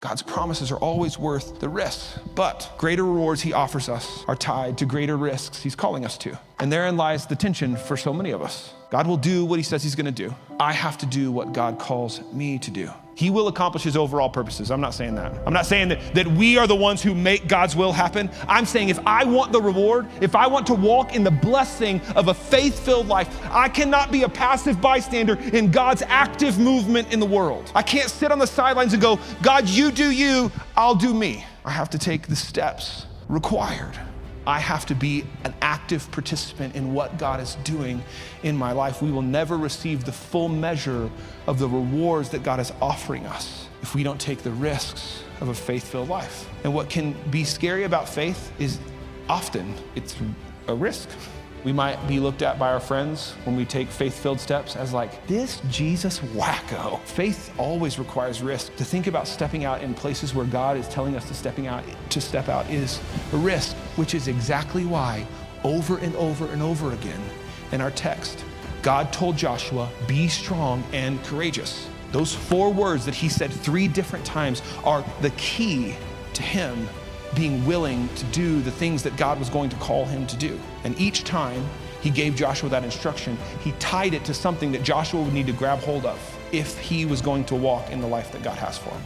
God's promises are always worth the risk, but greater rewards he offers us are tied to greater risks he's calling us to. And therein lies the tension for so many of us. God will do what he says he's gonna do. I have to do what God calls me to do. He will accomplish his overall purposes. I'm not saying that. I'm not saying that we are the ones who make God's will happen. I'm saying if I want the reward, if I want to walk in the blessing of a faith-filled life, I cannot be a passive bystander in God's active movement in the world. I can't sit on the sidelines and go, God, you do you, I'll do me. I have to take the steps required. I have to be an active participant in what God is doing in my life. We will never receive the full measure of the rewards that God is offering us if we don't take the risks of a faith-filled life. And what can be scary about faith is often it's a risk. We might be looked at by our friends when we take faith-filled steps as like, this Jesus wacko. Faith always requires risk. To think about stepping out in places where God is telling us to step out is a risk, which is exactly why over and over and over again in our text, God told Joshua, be strong and courageous. Those 4 words that he said 3 different times are the key to him being willing to do the things that God was going to call him to do. And each time he gave Joshua that instruction, he tied it to something that Joshua would need to grab hold of if he was going to walk in the life that God has for him.